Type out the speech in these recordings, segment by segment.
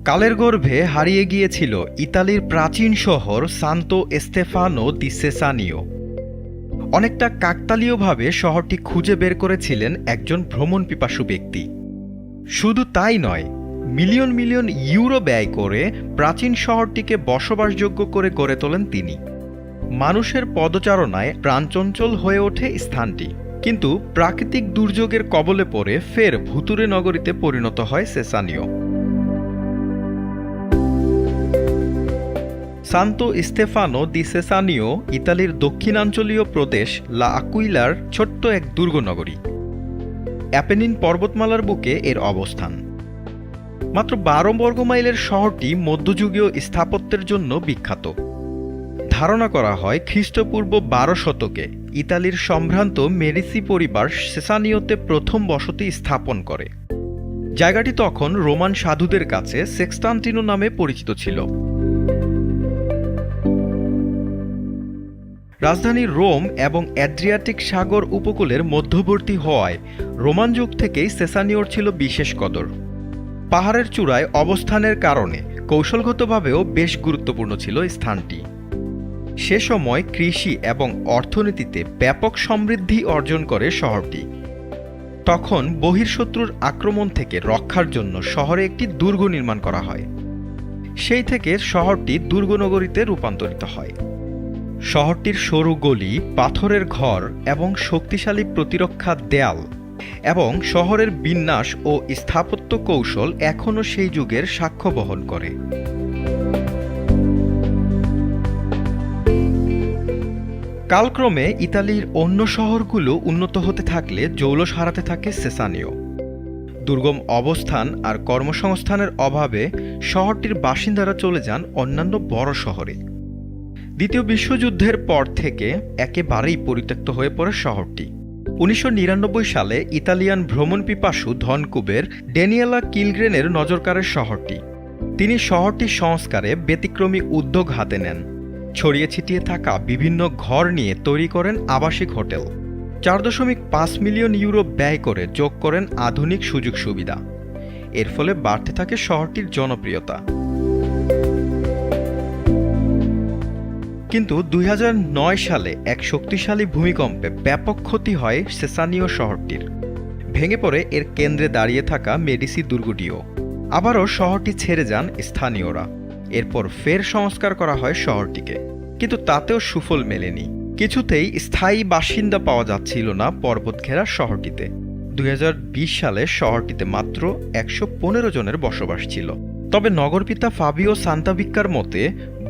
কালের গর্ভে হারিয়ে গিয়েছিল ইতালির প্রাচীন শহর সান্তো স্তেফানো দি সেসানিও। অনেকটা কাকতালীয়ভাবে শহরটি খুঁজে বের করেছিলেন একজন ভ্রমণ পিপাসু ব্যক্তি। শুধু তাই নয়, মিলিয়ন মিলিয়ন ইউরো ব্যয় করে প্রাচীন শহরটিকে বসবাসযোগ্য করে গড়ে তোলেন তিনি। মানুষের পদচারণায় প্রাণচঞ্চল হয়ে ওঠে স্থানটি, কিন্তু প্রাকৃতিক দুর্যোগের কবলে পড়ে ফের ভুতুরে নগরীতে পরিণত হয় সেসানিও। সান্তো স্তেফানো দি সেসানিও ইতালির দক্ষিণাঞ্চলীয় প্রদেশ লা আকুইলার ছোট্ট এক দুর্গনগরী। অ্যাপেনিন পর্বতমালার বুকে এর অবস্থান। মাত্র 12 বর্গমাইলের শহরটি মধ্যযুগীয় স্থাপত্যের জন্য বিখ্যাত। ধারণা করা হয় খ্রিস্টপূর্ব 12 শতকে ইতালির সম্ভ্রান্ত মেডিসি পরিবার সেসানিওতে প্রথম বসতি স্থাপন করে। জায়গাটি তখন রোমান সাধুদের কাছে সেক্সটান্টিনো নামে পরিচিত ছিল। রাজধানী রোম এবং অ্যাড্রিয়াটিক সাগর উপকূলের মধ্যবর্তী হওয়ায় রোমান যুগ থেকেই সেসানিওর ছিল বিশেষ কদর। পাহাড়ের চূড়ায় অবস্থানের কারণে কৌশলগতভাবেও বেশ গুরুত্বপূর্ণ ছিল স্থানটি। সে সময় কৃষি এবং অর্থনীতিতে ব্যাপক সমৃদ্ধি অর্জন করে শহরটি। তখন বহির্শত্রুর আক্রমণ থেকে রক্ষার জন্য শহরে একটি দুর্গ নির্মাণ করা হয়। সেই থেকে শহরটি দুর্গনগরীতে রূপান্তরিত হয়। শহরটির সরু গলি, পাথরের ঘর এবং শক্তিশালী প্রতিরক্ষা দেয়াল এবং শহরের বিন্যাস ও স্থাপত্য কৌশল এখনও সেই যুগের সাক্ষ্য বহন করে। কালক্রমে ইতালির অন্য শহরগুলো উন্নত হতে থাকলে জৌলস হারাতে থাকে সেসানিও। দুর্গম অবস্থান আর কর্মসংস্থানের অভাবে শহরটির বাসিন্দারা চলে যান অন্যান্য বড় শহরে। দ্বিতীয় বিশ্বযুদ্ধের পর থেকে একেবারেই পরিত্যক্ত হয়ে পড়ে শহরটি। 1999 সালে ইতালিয়ান ভ্রমণ পিপাসু ধনকুবের ড্যানিয়েলা কিলগ্রেনের নজর কাড়ে শহরটি। তিনি শহরটি সংস্কারে ব্যতিক্রমী উদ্যোগ হাতে নেন। ছড়িয়ে ছিটিয়ে থাকা বিভিন্ন ঘর নিয়ে তৈরি করেন আবাসিক হোটেল। 4.5 মিলিয়ন ইউরো ব্যয় করে যোগ করেন আধুনিক সুযোগ সুবিধা। এর ফলে বাড়তে থাকে শহরটির জনপ্রিয়তা। কিন্তু 2009 সালে এক শক্তিশালী ভূমিকম্পে ব্যাপক ক্ষতি হয় সেসানিও শহরটির। ভেঙে পড়ে এর কেন্দ্রে দাঁড়িয়ে থাকা মেডিসি দুর্গটিও। আবারও শহরটি ছেড়ে যান স্থানীয়রা। এরপর ফের সংস্কার করা হয় শহরটিকে, কিন্তু তাতেও সুফল মেলেনি। কিছুতেই স্থায়ী বাসিন্দা পাওয়া যাচ্ছিল না পর্বত ঘেরা শহরটিতে। 2020 সালে শহরটিতে মাত্র 115 জনের বসবাস ছিল। তবে নগরপিতা ফাবিও সান্তাভিক্কার মতে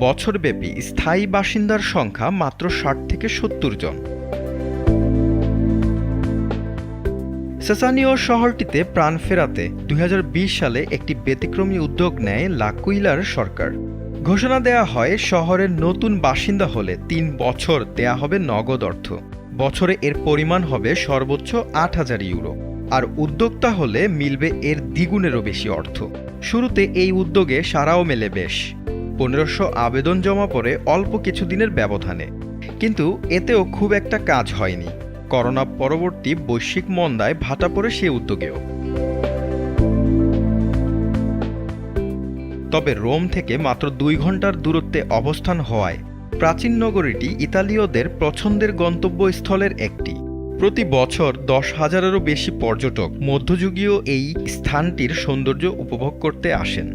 বছরব্যাপী স্থায়ী বাসিন্দার সংখ্যা মাত্র 60 থেকে 70 জন। সেসানিও শহরটিতে প্রাণ ফেরাতে 2020 সালে একটি ব্যতিক্রমী উদ্যোগ নেয় লাকুইলার সরকার। ঘোষণা দেয়া হয় শহরের নতুন বাসিন্দা হলে 3 বছর দেয়া হবে নগদ অর্থ। বছরে এর পরিমাণ হবে সর্বোচ্চ 8,000 ইউরো, আর উদ্যোক্তা হলে মিলবে এর দ্বিগুণেরও বেশি অর্থ। শুরুতে এই উদ্যোগে সাড়াও মেলে বেশ। 1500 আবেদন জমা পড়ে অল্প কিছুদিনের ব্যবধানে, কিন্তু এতেও খুব একটা কাজ হয়নি। করোনা পরবর্তী বৈশ্বিক মন্দায় ভাটা পড়ে সে উদ্যোগেও। তবে রোম থেকে মাত্র 2 ঘন্টার দূরত্বে অবস্থান হওয়ায় প্রাচীন নগরীটি ইতালীয়দের পছন্দের গন্তব্যস্থলের একটি। প্রতি বছর 10,000-এরও বেশি পর্যটক মধ্যযুগীয় এই স্থানটির সৌন্দর্য উপভোগ করতে আসেন।